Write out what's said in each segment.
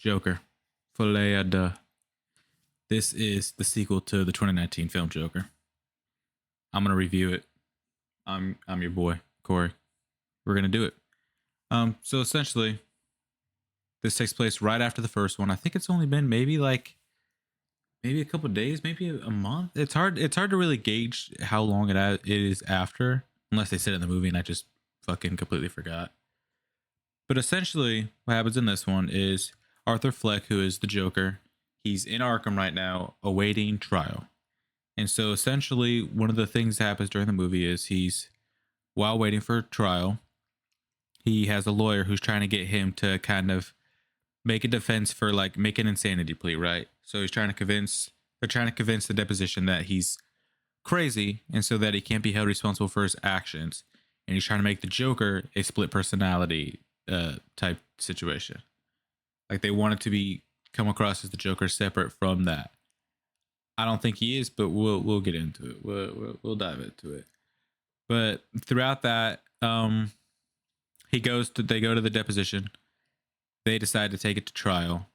Joker. Folie Deux. This is the sequel to the 2019 film Joker. I'm gonna review it. I'm your boy Corey. We're gonna do it. So essentially, this takes place right after the first one. I think it's only been maybe a couple of days, maybe a month. It's hard to really gauge how long it is after, unless they said it in the movie and I just fucking completely forgot. But essentially, what happens in this one is Arthur Fleck, who is the Joker, he's in Arkham right now, awaiting trial. And so essentially, one of the things that happens during the movie is while waiting for trial, he has a lawyer who's trying to get him to kind of make a defense for make an insanity plea, right? So they're trying to convince the deposition that he's crazy and so that he can't be held responsible for his actions. And he's trying to make the Joker a split personality type situation. Like they want it to come across as the Joker separate from that. I don't think he is, but we'll get into it. We'll dive into it. But throughout that, they go to the deposition. They decide to take it to trial,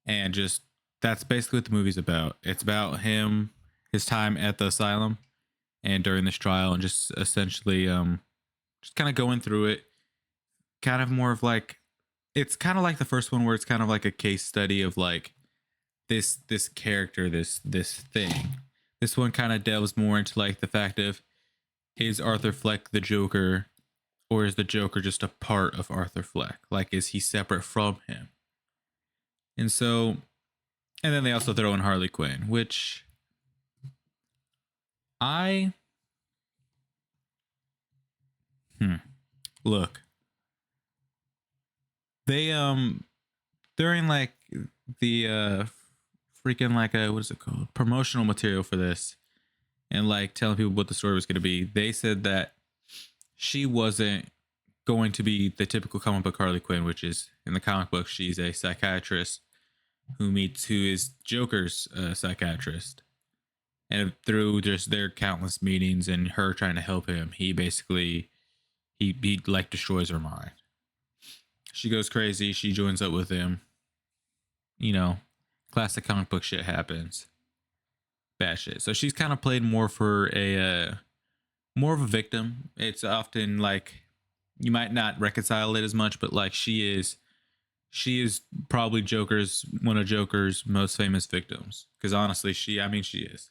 and just that's basically what the movie's about. It's about his time at the asylum, and during this trial, and just essentially, just kind of going through it. Kind of more of it's kind of like the first one, where it's kind of like a case study of this character, this thing. This one kind of delves more into the fact of, is Arthur Fleck the Joker, or is the Joker just a part of Arthur Fleck? Is he separate from him? And then they also throw in Harley Quinn, which look, they during the freaking what is it called, promotional material for this, and telling people what the story was going to be, they said that she wasn't going to be the typical comic book Harley Quinn, which is, in the comic book, she's a psychiatrist who is Joker's psychiatrist. And through just their countless meetings and her trying to help him, he basically, he destroys her mind. She goes crazy. She joins up with him. Classic comic book shit happens. Bad shit. So she's kind of played more for more of a victim. It's often you might not reconcile it as much, but she is probably one of Joker's most famous victims. Because honestly, she is.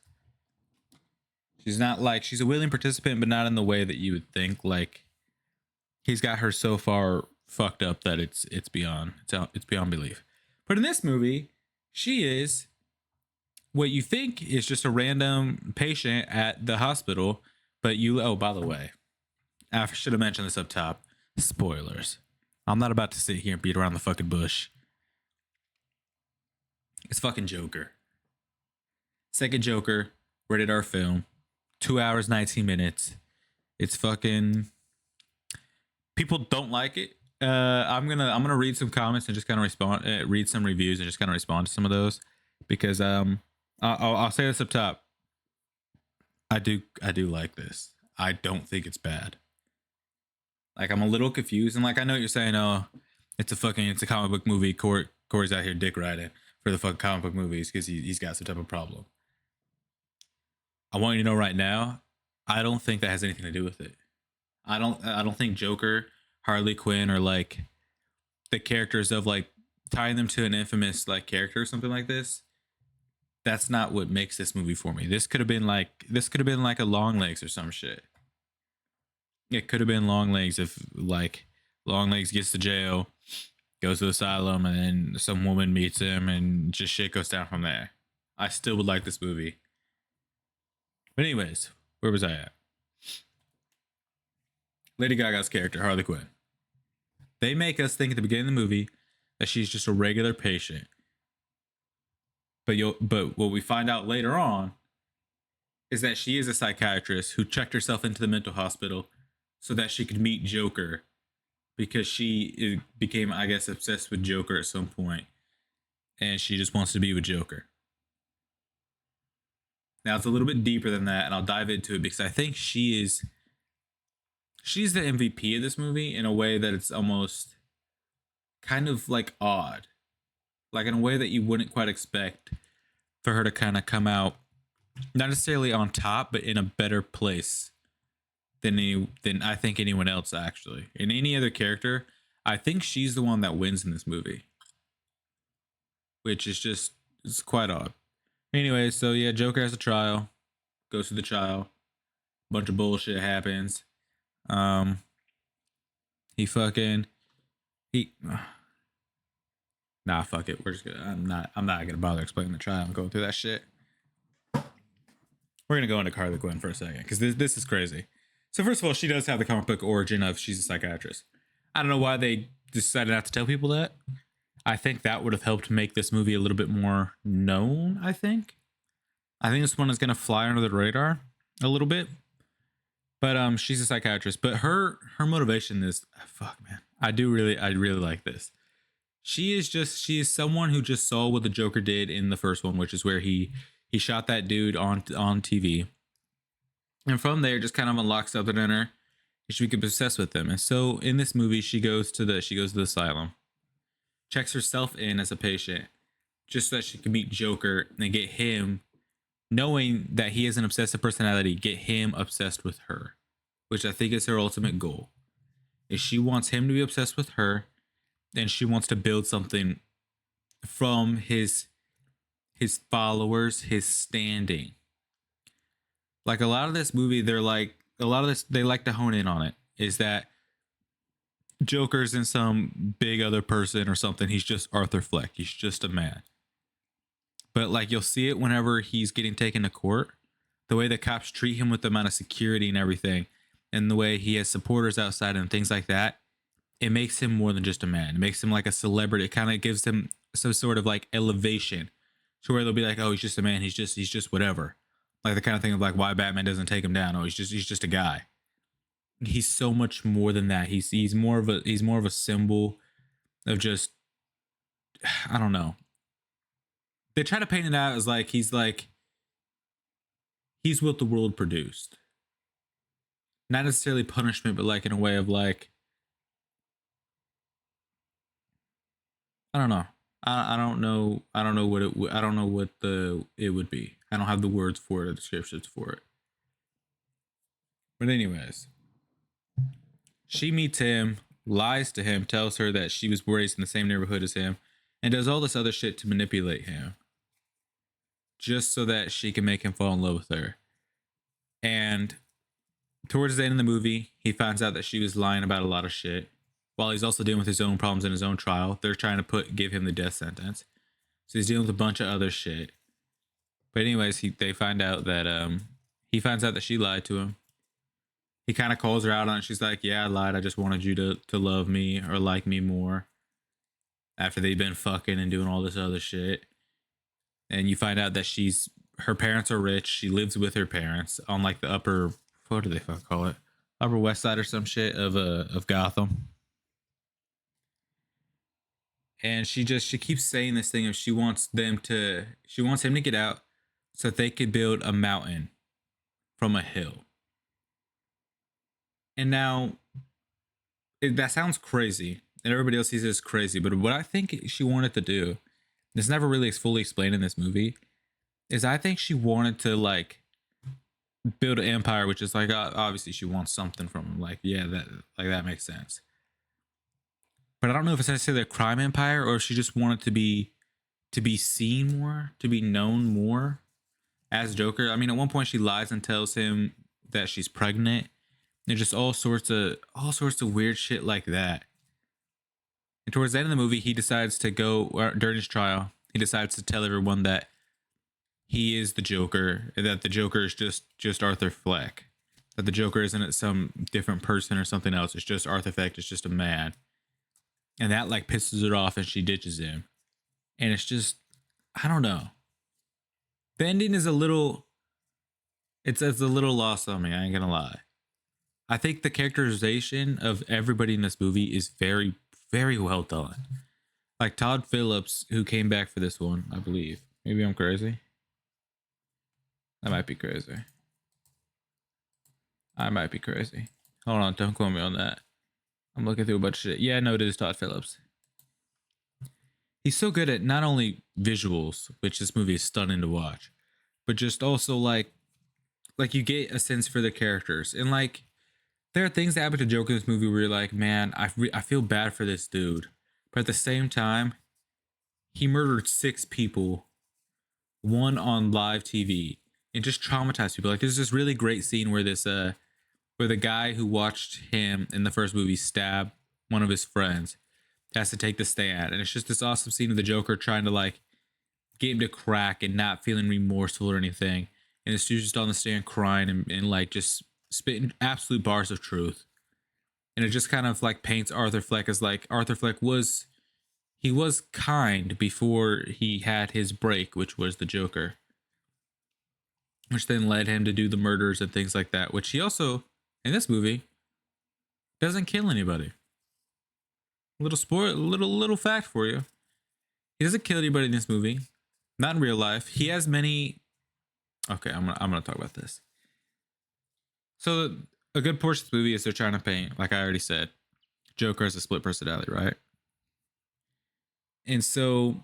She's not she's a willing participant, but not in the way that you would think. He's got her so far fucked up that it's beyond belief. But in this movie, she is what you think is just a random patient at the hospital. But by the way, I should have mentioned this up top. Spoilers. I'm not about to sit here and beat around the fucking bush. It's fucking Joker. Second Joker, rated R film. 2 hours, 19 minutes. It's fucking... People don't like it. I'm gonna read some comments and just kind of respond, read some reviews and just kind of respond to some of those, because I'll say this up top. I do like this. I don't think it's bad. I'm a little confused, and I know what you're saying. Oh, it's a comic book movie. Corey's out here dick riding for the fucking comic book movies because he's got some type of problem. I want you to know right now, I don't think that has anything to do with it. I don't think Joker, Harley Quinn, or the characters of tying them to an infamous character or something like this. That's not what makes this movie for me. This could have been a Long Legs or some shit. It could have been Long Legs if Long Legs gets to jail, goes to the asylum, and then some woman meets him and just shit goes down from there. I still would like this movie. But anyways, where was I at? Lady Gaga's character, Harley Quinn. They make us think at the beginning of the movie that she's just a regular patient. But what we find out later on is that she is a psychiatrist who checked herself into the mental hospital so that she could meet Joker, because she became, I guess, obsessed with Joker at some point, and she just wants to be with Joker. Now, it's a little bit deeper than that, and I'll dive into it because I think she's the MVP of this movie in a way that it's almost kind of odd. like in a way that you wouldn't quite expect for her to kind of come out, not necessarily on top, but in a better place than I think anyone else actually. In any other character, I think she's the one that wins in this movie, which is just it's quite odd. Anyway, so yeah, Joker has a trial, goes through the trial, bunch of bullshit happens. Um, he fucking he. Nah, fuck it. We're just gonna. I'm not gonna bother explaining the trial and going through that shit. We're gonna go into Harley Quinn for a second because this is crazy. So first of all, she does have the comic book origin of she's a psychiatrist. I don't know why they decided not to tell people that. I think that would have helped make this movie a little bit more known. I think this one is gonna fly under the radar a little bit. But she's a psychiatrist. But her motivation is fuck man. I really like this. She is someone who just saw what the Joker did in the first one, which is where he shot that dude on TV. And from there just kind of unlocks something in her. She became obsessed with him. And so in this movie, she goes to the asylum, checks herself in as a patient, just so that she can meet Joker and get him, knowing that he has an obsessive personality, get him obsessed with her, which I think is her ultimate goal. Is she wants him to be obsessed with her, and she wants to build something from his followers, his standing. Like a lot of this movie, they like to hone in on it, is that Joker's in some big other person or something. He's just Arthur Fleck. He's just a man. But like you'll see it whenever he's getting taken to court, the way the cops treat him with the amount of security and everything, and the way he has supporters outside and things like that, it makes him more than just a man. It makes him like a celebrity. It kind of gives him some sort of like elevation to where they'll be like, oh, he's just a man. He's just whatever. Like the kind of thing of like why Batman doesn't take him down. Oh, he's just a guy. He's so much more than that. He's more of a symbol of just, I don't know. They try to paint it out as like he's what the world produced. Not necessarily punishment, but like in a way of like, I don't know. I don't know. I don't know what I don't know what it would be. I don't have the words for it or descriptions for it. But anyways, she meets him, lies to him, tells her that she was raised in the same neighborhood as him, and does all this other shit to manipulate him, just so that she can make him fall in love with her. And towards the end of the movie, he finds out that she was lying about a lot of shit. While he's also dealing with his own problems in his own trial, they're trying to give him the death sentence. So he's dealing with a bunch of other shit. But anyways, they find out that he finds out that she lied to him. He kind of calls her out on it. She's like, "Yeah, I lied. I just wanted you to love me or like me more." After they've been fucking and doing all this other shit, and you find out that her parents are rich. She lives with her parents on like the upper, what do they fuck call it? Upper West Side or some shit of Gotham. And she keeps saying this thing of she wants him to get out so that they could build a mountain from a hill. And now that sounds crazy, and everybody else sees it as crazy. But what I think she wanted to do, it's never really fully explained in this movie, is I think she wanted to like build an empire, which is like obviously she wants something from him. Like yeah, that makes sense. But I don't know if it's necessarily a crime empire or if she just wanted to be seen more, to be known more as Joker. I mean, at one point she lies and tells him that she's pregnant. And just all sorts of weird shit like that. And towards the end of the movie, he decides to go during his trial. He decides to tell everyone that he is the Joker, and that the Joker is just Arthur Fleck. That the Joker isn't some different person or something else. It's just Arthur Fleck. It's just a man. And that like pisses her off and she ditches him. And it's just, I don't know. The ending is a little lost on me. I ain't gonna lie. I think the characterization of everybody in this movie is very, very well done. Like Todd Phillips, who came back for this one, I believe. Maybe I'm crazy. I might be crazy. Hold on, don't quote me on that. I'm looking through a bunch of shit. Yeah, no, it is Todd Phillips. he's so good at not only visuals, which this movie is stunning to watch, but just also like you get a sense for the characters. And like there are things that happen to Joker in this movie where you're like, man, I feel bad for this dude, but at the same time, he murdered 6 people, one on live TV, and just traumatized people. Like there's this really great scene where where the guy who watched him in the first movie stab one of his friends has to take the stand, and it's just this awesome scene of the Joker trying to like get him to crack and not feeling remorseful or anything, and this dude's just on the stand crying and like just spitting absolute bars of truth, and it just kind of like paints Arthur Fleck as like Arthur Fleck was he was kind before he had his break, which was the Joker, which then led him to do the murders and things like that, which he also in this movie doesn't kill anybody. Little spoil, little fact for you. He doesn't kill anybody in this movie. Not in real life. He has many. Okay, I'm gonna talk about this. So a good portion of the movie is they're trying to paint, like I already said, Joker has a split personality, right? And so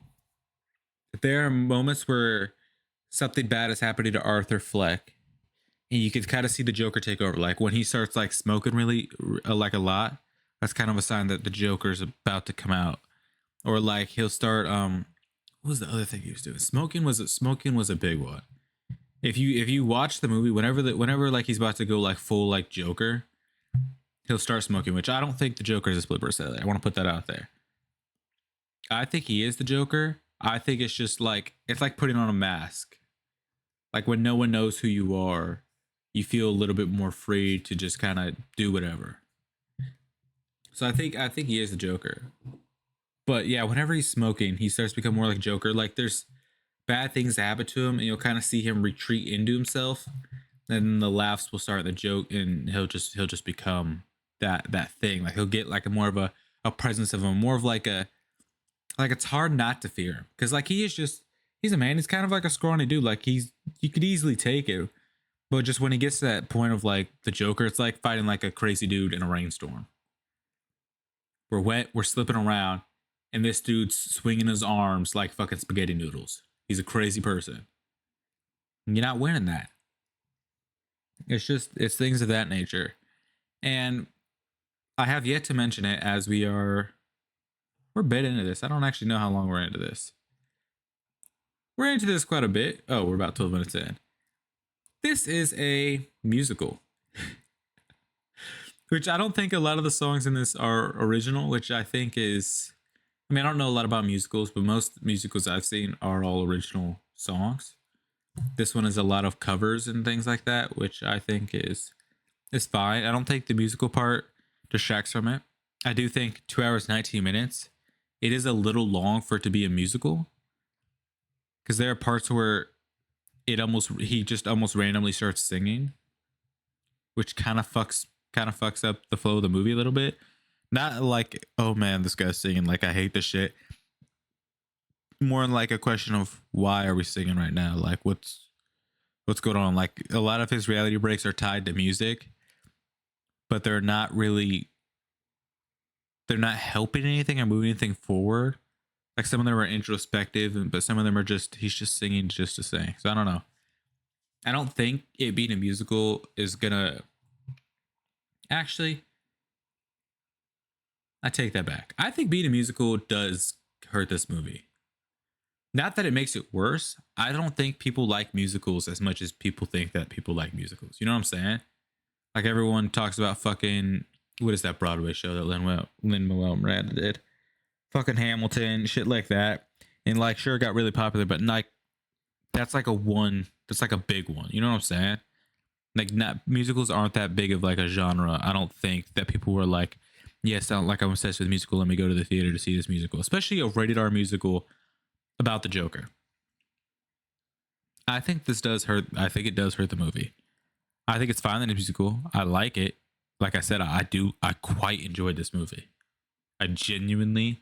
there are moments where something bad is happening to Arthur Fleck, and you can kind of see the Joker take over. Like when he starts like smoking really like a lot, that's kind of a sign that the Joker's about to come out. Or like he'll start what was the other thing he was doing? Smoking was a big one. If you watch the movie, whenever like he's about to go like full like Joker, he'll start smoking, which I don't think the Joker is a split personality. I want to put that out there. I think he is the Joker. I think it's just like it's like putting on a mask. Like when no one knows who you are, you feel a little bit more free to just kind of do whatever. So I think he is the Joker. But yeah, whenever he's smoking, he starts to become more like Joker. Like there's bad things that happen to him, and you'll kind of see him retreat into himself, and then the laughs will start, the joke, and he'll just become that thing. Like he'll get like a more of a presence of him, more of like a like it's hard not to fear him because like he's a man. He's kind of like a scrawny dude. Like you could easily take it, but just when he gets to that point of like the Joker, it's like fighting like a crazy dude in a rainstorm. We're wet, we're slipping around, and this dude's swinging his arms like fucking spaghetti noodles. He's a crazy person. You're not winning that. It's things of that nature. And I have yet to mention it as we're a bit into this. I don't actually know how long we're into this. We're into this quite a bit. Oh, we're about 12 minutes in. This is a musical. Which I don't think a lot of the songs in this are original, which I think is I mean, I don't know a lot about musicals, but most musicals I've seen are all original songs. This one is a lot of covers and things like that, which I think is fine. I don't think the musical part distracts from it. I do think 2 hours 19 minutes. It is a little long for it to be a musical, because there are parts where he just almost randomly starts singing, which kind of fucks up the flow of the movie a little bit. Not like, oh man, this guy's singing, like I hate this shit. More in like a question of why are we singing right now? Like what's going on? Like a lot of his reality breaks are tied to music, but they're not helping anything or moving anything forward. Like some of them are introspective, but some of them are just he's just singing just to sing. So I don't know. I don't think it being a musical is gonna actually. I take that back. I think being a musical does hurt this movie. Not that it makes it worse. I don't think people like musicals as much as people think that people like musicals. You know what I'm saying? Like everyone talks about fucking what is that Broadway show that Lin-Manuel Miranda did? Fucking Hamilton, shit like that. And like sure it got really popular, but like that's like a big one. You know what I'm saying? Like not musicals aren't that big of like a genre. I don't think that people were like, yes, like I'm obsessed with musical. Let me go to the theater to see this musical, especially a rated R musical about the Joker. I think this does hurt. I think it does hurt the movie. I think it's fine in a musical. I like it. Like I said, I do. I quite enjoyed this movie. I genuinely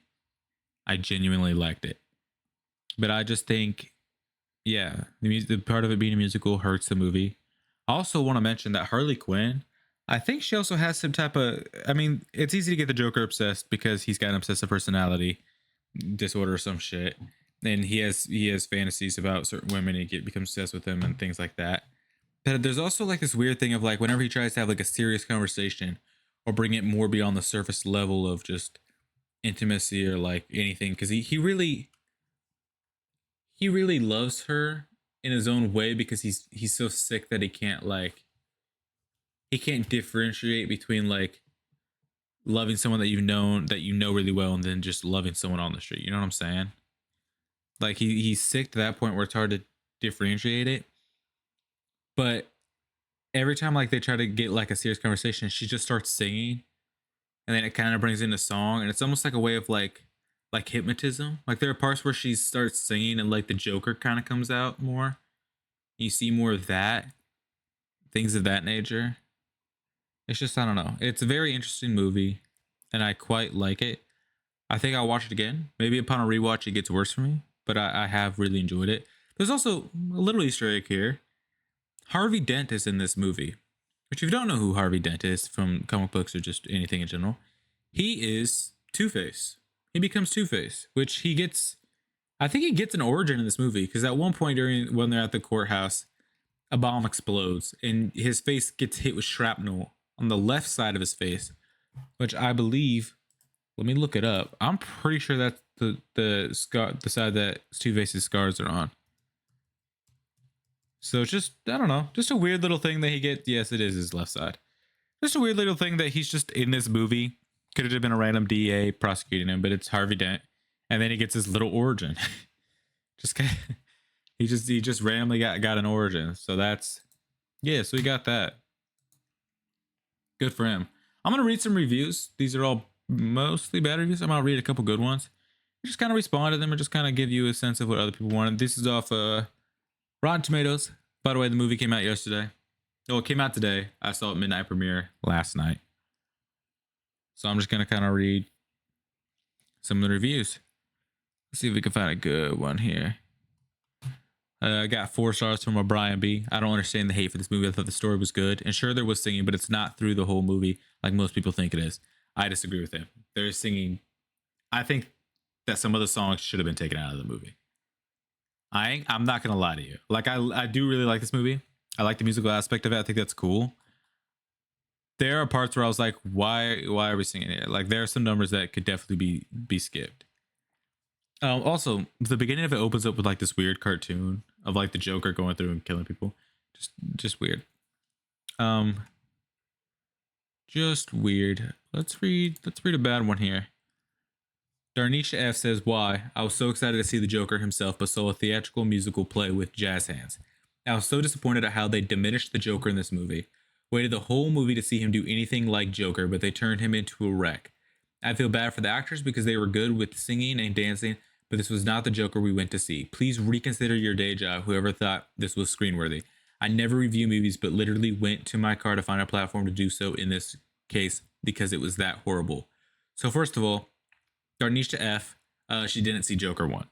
liked it. But I just think, yeah, the part of it being a musical hurts the movie. I also want to mention that Harley Quinn, I think she also has some type of. I mean, it's easy to get the Joker obsessed because he's got an obsessive personality, disorder or some shit. And he has fantasies about certain women. And he becomes obsessed with them and things like that. But there's also like this weird thing of like whenever he tries to have like a serious conversation or bring it more beyond the surface level of just intimacy or like anything, because he really loves her in his own way, because he's so sick that he can't differentiate between like loving someone that you know really well and then just loving someone on the street. You know what I'm saying? Like he's sick to that point where it's hard to differentiate it. But every time like they try to get like a serious conversation, she just starts singing, and then it kind of brings in a song, and it's almost like a way of like hypnotism. Like there are parts where she starts singing and like the Joker kind of comes out more. You see more of that, things of that nature. It's just, I don't know. It's a very interesting movie, and I quite like it. I think I'll watch it again. Maybe upon a rewatch, it gets worse for me, but I have really enjoyed it. There's also a little Easter egg here. Harvey Dent is in this movie. Which, if you don't know who Harvey Dent is from comic books or just anything in general, he is Two-Face. He becomes Two-Face, which he gets. I think he gets an origin in this movie, because at one point when they're at the courthouse, a bomb explodes and his face gets hit with shrapnel on the left side of his face, which I believe. Let me look it up. I'm pretty sure that's the side that Two-Face's scars are on. So it's just, I don't know, just a weird little thing that he gets. Yes, it is his left side. Just a weird little thing that he's just in this movie. Could have been a random DA prosecuting him, but it's Harvey Dent, and then he gets his little origin. just kind of, he just randomly got an origin. So that's, yeah. So we got that. Good for him. I'm gonna read some reviews. These are all mostly bad reviews. I'm gonna read a couple good ones. Just kind of respond to them and just kind of give you a sense of what other people wanted. This is off Rotten Tomatoes. By the way, the movie came out yesterday. Oh, it came out today. I saw it midnight premiere last night. So I'm just going to kind of read some of the reviews. Let's see if we can find a good one here. I got 4 stars from O'Brien B. I don't understand the hate for this movie. I thought the story was good. And sure, there was singing, but it's not through the whole movie like most people think it is. I disagree with him. There's singing. I think that some of the songs should have been taken out of the movie. I'm not gonna lie to you. Like I do really like this movie. I like the musical aspect of it. I think that's cool. There are parts where I was like, why are we singing it? Like there are some numbers that could definitely be skipped. Also, the beginning of it opens up with like this weird cartoon of like the Joker going through and killing people. Just weird. Just weird. Let's read a bad one here. Darnisha F says, why? I was so excited to see the Joker himself, but saw a theatrical musical play with jazz hands. I was so disappointed at how they diminished the Joker in this movie. Waited the whole movie to see him do anything like Joker, but they turned him into a wreck. I feel bad for the actors because they were good with singing and dancing, but this was not the Joker we went to see. Please reconsider your day job, whoever thought this was screenworthy. I never review movies, but literally went to my car to find a platform to do so in this case because it was that horrible. So first of all, Darnisha F, she didn't see Joker 1.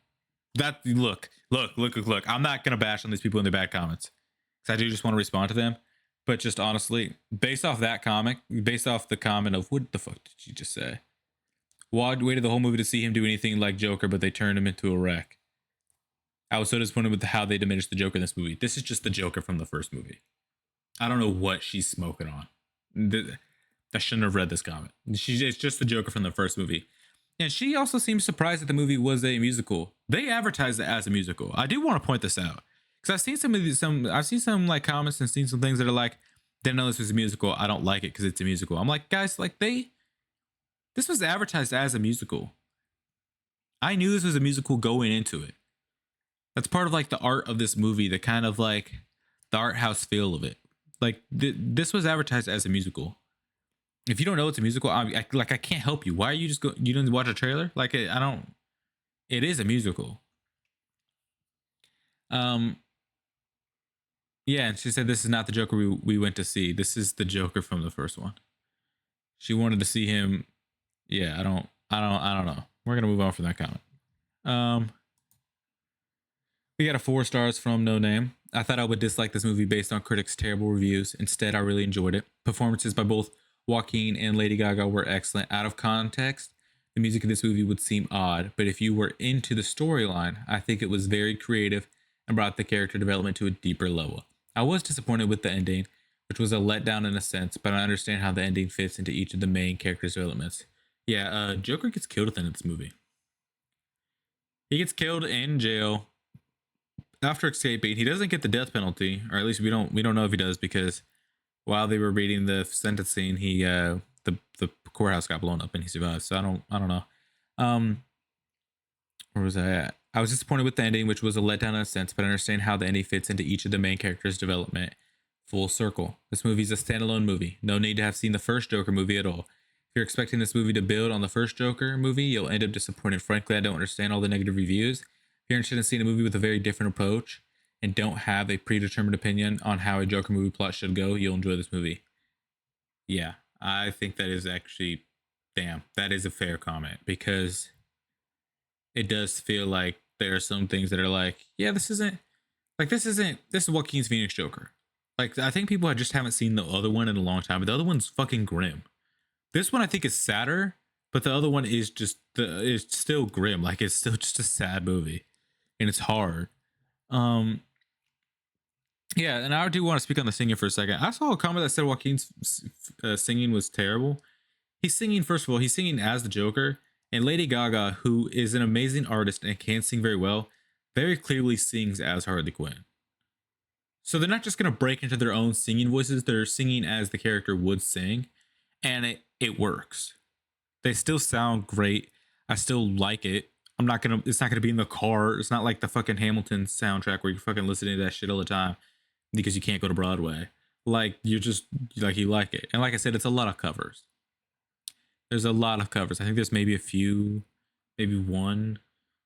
That look. I'm not gonna bash on these people in their bad comments, because I do just want to respond to them. But just honestly, based off the comment of what the fuck did you just say? Wad waited the whole movie to see him do anything like Joker, but they turned him into a wreck. I was so disappointed with how they diminished the Joker in this movie. This is just the Joker from the first movie. I don't know what she's smoking on. I shouldn't have read this comment. It's just the Joker from the first movie. And she also seems surprised that the movie was a musical. They advertised it as a musical. I do want to point this out, because I've seen some like comments and seen some things that are like, didn't know this was a musical. I don't like it because it's a musical. I'm like, guys, like this was advertised as a musical. I knew this was a musical going into it. That's part of like the art of this movie, the kind of like the art house feel of it. Like this was advertised as a musical. If you don't know it's a musical, I can't help you. Why are you just you didn't watch a trailer? Like I don't. It is a musical. Yeah, and she said this is not the Joker we went to see. This is the Joker from the first one. She wanted to see him. Yeah, I don't know. We're gonna move on from that comment. We got a 4 stars from No Name. I thought I would dislike this movie based on critics' terrible reviews. Instead, I really enjoyed it. Performances by both Joaquin and Lady Gaga were excellent. Out of context, the music in this movie would seem odd, but if you were into the storyline, I think it was very creative and brought the character development to a deeper level. I was disappointed with the ending, which was a letdown in a sense, but I understand how the ending fits into each of the main characters' developments. Yeah, Joker gets killed at the end of this movie. He gets killed in jail after escaping. He doesn't get the death penalty, or at least we don't know if he does, because while they were reading the sentencing, he the courthouse got blown up and he survived. So I don't know. Where was I at? I was disappointed with the ending, which was a letdown in a sense, but I understand how the ending fits into each of the main characters' development. Full circle. This movie is a standalone movie. No need to have seen the first Joker movie at all. If you're expecting this movie to build on the first Joker movie, you'll end up disappointed. Frankly, I don't understand all the negative reviews. If you're interested in seeing a movie with a very different approach and don't have a predetermined opinion on how a Joker movie plot should go, you'll enjoy this movie. Yeah, I think that is actually, damn, that is a fair comment, because it does feel like there are some things that are like, yeah, this is Joaquin Phoenix Joker. Like, I think people just haven't seen the other one in a long time, but the other one's fucking grim. This one I think is sadder, but the other one is is still grim. Like, it's still just a sad movie, and it's hard. Yeah, and I do want to speak on the singing for a second. I saw a comment that said Joaquin's singing was terrible. He's singing, first of all, he's singing as the Joker, and Lady Gaga, who is an amazing artist and can sing very well, very clearly sings as Harley Quinn. So they're not just going to break into their own singing voices, they're singing as the character would sing, and it works. They still sound great. I still like it. It's not gonna be in the car. It's not like the fucking Hamilton soundtrack where you're fucking listening to that shit all the time because you can't go to Broadway. Like, you like it. And like I said, it's a lot of covers. There's a lot of covers. I think there's maybe maybe one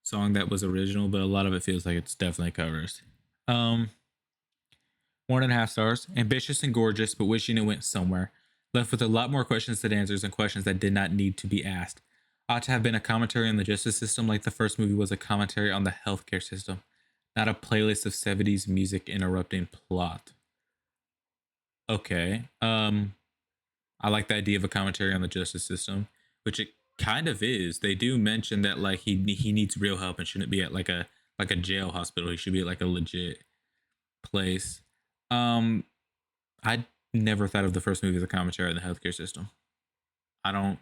song that was original, but a lot of it feels like it's definitely covers. 1.5 stars. Ambitious and gorgeous, but wishing it went somewhere. Left with a lot more questions than answers, and questions that did not need to be asked. Ought to have been a commentary on the justice system, like the first movie was a commentary on the healthcare system, not a playlist of 70s music interrupting plot. Okay. I like the idea of a commentary on the justice system, which it kind of is. They do mention that, like, he needs real help and shouldn't be at like a jail hospital. He should be at like a legit place. I never thought of the first movie as a commentary on the healthcare system. I don't.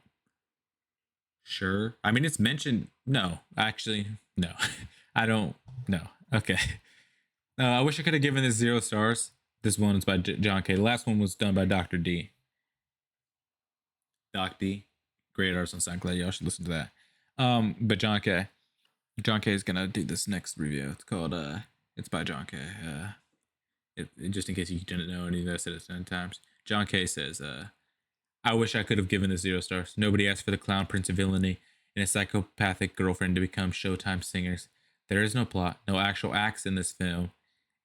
Sure. I mean, it's mentioned. No, actually, no. I don't. No. Okay. I wish I could have given this 0 stars. This one is by John K. The last one was done by Dr. D. Doc D. Great artist on SoundCloud. Y'all should listen to that. But John K. John K is gonna do this next review. It's called it's by John K. Just in case you didn't know, and I said it 10 times. John K says, I wish I could have given this 0 stars. Nobody asked for the clown prince of villainy and a psychopathic girlfriend to become Showtime singers. There is no plot, no actual acts in this film.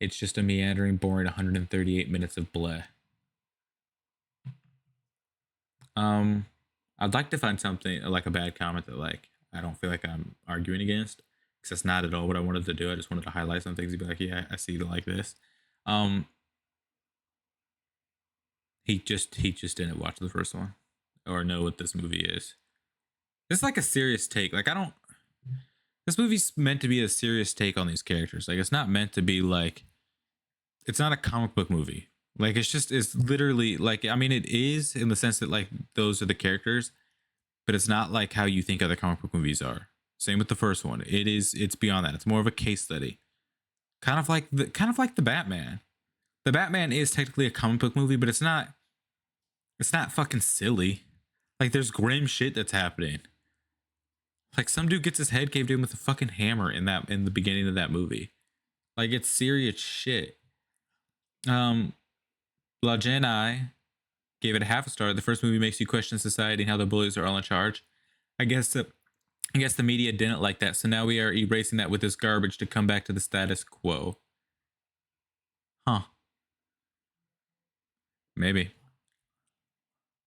It's just a meandering, boring 138 minutes of bleh. I'd like to find something like a bad comment that, like, I don't feel like I'm arguing against, because that's not at all what I wanted to do. I just wanted to highlight some things and be like, yeah, I see you like this. He just didn't watch the first one or know what this movie is. It's like a serious take. Like, this movie's meant to be a serious take on these characters. Like, it's not meant to be like, it's not a comic book movie. Like, it's literally like, I mean, it is in the sense that, like, those are the characters, but it's not like how you think other comic book movies are. Same with the first one. It's beyond that. It's more of a case study. Kind of like the Batman. The Batman is technically a comic book movie, but it's not fucking silly. Like, there's grim shit that's happening. Like, some dude gets his head caved in with a fucking hammer in the beginning of that movie. Like, it's serious shit. La Gen I gave it a 0.5 star. The first movie makes you question society and how the bullies are all in charge. I guess the media didn't like that, so now we are erasing that with this garbage to come back to the status quo. Huh. Maybe.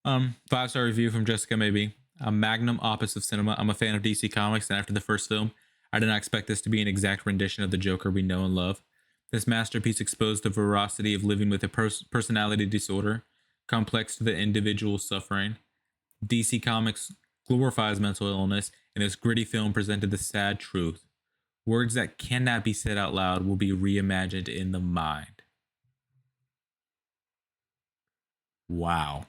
5-star review from Jessica Maybe. A magnum opus of cinema. I'm a fan of DC Comics, and after the first film, I did not expect this to be an exact rendition of the Joker we know and love. This masterpiece exposed the veracity of living with a personality disorder, complex to the individual suffering. DC Comics glorifies mental illness, and this gritty film presented the sad truth. Words that cannot be said out loud will be reimagined in the mind. Wow.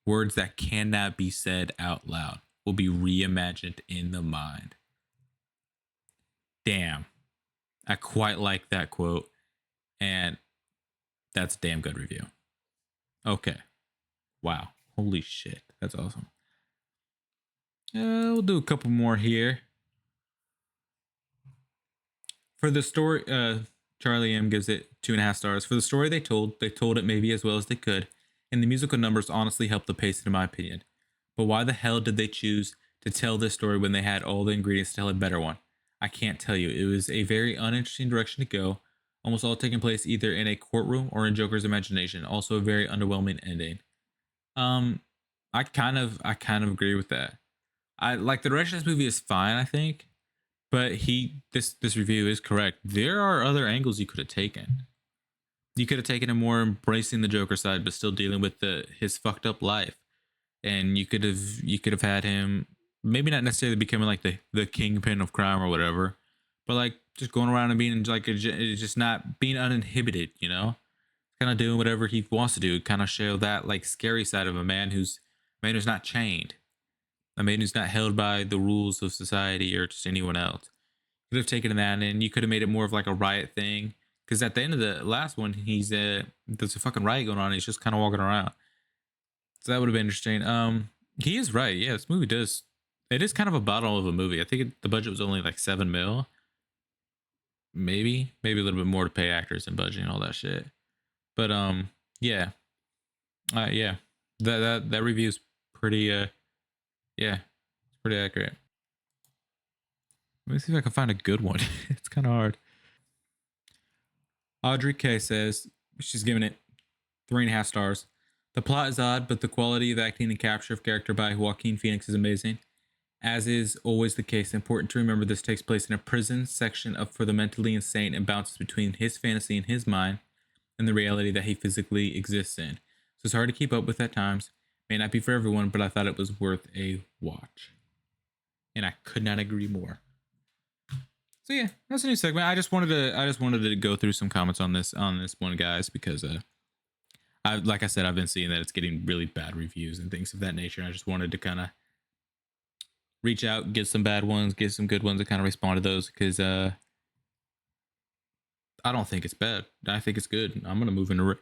Words that cannot be said out loud will be reimagined in the mind. Damn. I quite like that quote, and that's a damn good review. Okay. Wow. Holy shit. That's awesome. We'll do a couple more here. For the story, Charlie M gives it 2.5 stars. For the story they told it maybe as well as they could, and the musical numbers honestly helped the pace in my opinion. But why the hell did they choose to tell this story when they had all the ingredients to tell a better one? I can't tell you. It was a very uninteresting direction to go, almost all taking place either in a courtroom or in Joker's imagination. Also a very underwhelming ending. I kind of agree with that. I like the direction of this movie is fine, I think, but this review is correct. There are other angles you could have taken. You could have taken a more embracing the Joker side, but still dealing with his fucked up life, and you could have had him maybe not necessarily becoming like the kingpin of crime or whatever, but like just going around and being like just not being uninhibited, you know, kind of doing whatever he wants to do. Kind of show that like scary side of a man who's not chained, a man who's not held by the rules of society or just anyone else. You could have taken that and you could have made it more of like a riot thing. Because at the end of the last one, there's a fucking riot going on. And he's just kind of walking around. So that would have been interesting. He is right. Yeah, this movie it is kind of a bottle of a movie. I think the budget was only like 7 mil. Maybe a little bit more to pay actors and budget and all that shit. But yeah. Yeah. That review is pretty yeah, it's pretty accurate. Let me see if I can find a good one. It's kind of hard. Audrey K says she's giving it 3.5 stars. The plot is odd, but the quality of acting and capture of character by Joaquin Phoenix is amazing. As is always the case, important to remember this takes place in a prison section for the mentally insane and bounces between his fantasy in his mind and the reality that he physically exists in. So it's hard to keep up with at times. May not be for everyone, but I thought it was worth a watch. And I could not agree more. So yeah, that's a new segment. I just wanted to go through some comments on this one, guys, because like I said, I've been seeing that it's getting really bad reviews and things of that nature. And I just wanted to kind of reach out, get some bad ones, get some good ones, and kind of respond to those because I don't think it's bad. I think it's good. I'm gonna move into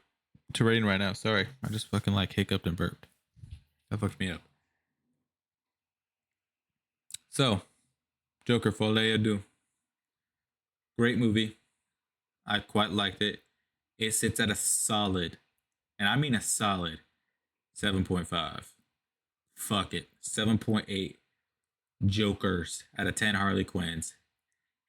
rating right now. Sorry, I just fucking like hiccuped and burped. That fucked me up. So, Joker, Folie, Deux. Great movie. I quite liked it. It sits at a solid, and I mean a solid, 7.5. Fuck it. 7.8 Jokers out of 10 Harley Quinns.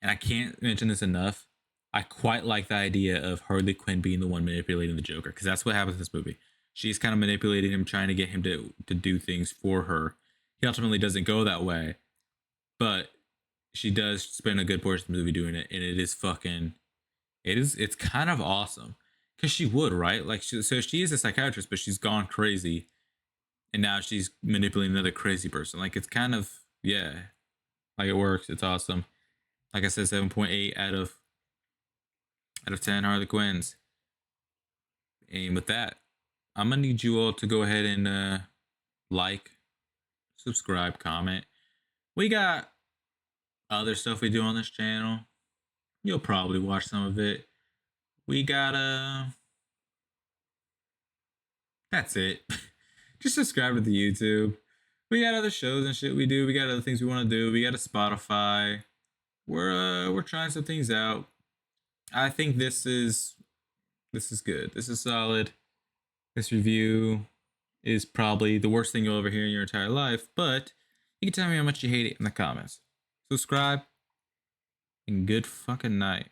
And I can't mention this enough. I quite like the idea of Harley Quinn being the one manipulating the Joker, because that's what happens in this movie. She's kind of manipulating him, trying to get him to do things for her. He ultimately doesn't go that way, but she does spend a good portion of the movie doing it, and it's kind of awesome. Because she would, right? Like, so she is a psychiatrist, but she's gone crazy, and now she's manipulating another crazy person. Like, it's kind of, yeah, like it works. It's awesome. Like I said, 7.8 out of 10 Harley Quinns. And with that, I'm gonna need you all to go ahead and like, subscribe, comment. We got other stuff we do on this channel. You'll probably watch some of it. We got that's it. Just subscribe to the YouTube. We got other shows and shit we do. We got other things we want to do. We got a Spotify. We're trying some things out. I think this is good. This is solid. This review is probably the worst thing you'll ever hear in your entire life, but you can tell me how much you hate it in the comments. Subscribe, and good fucking night.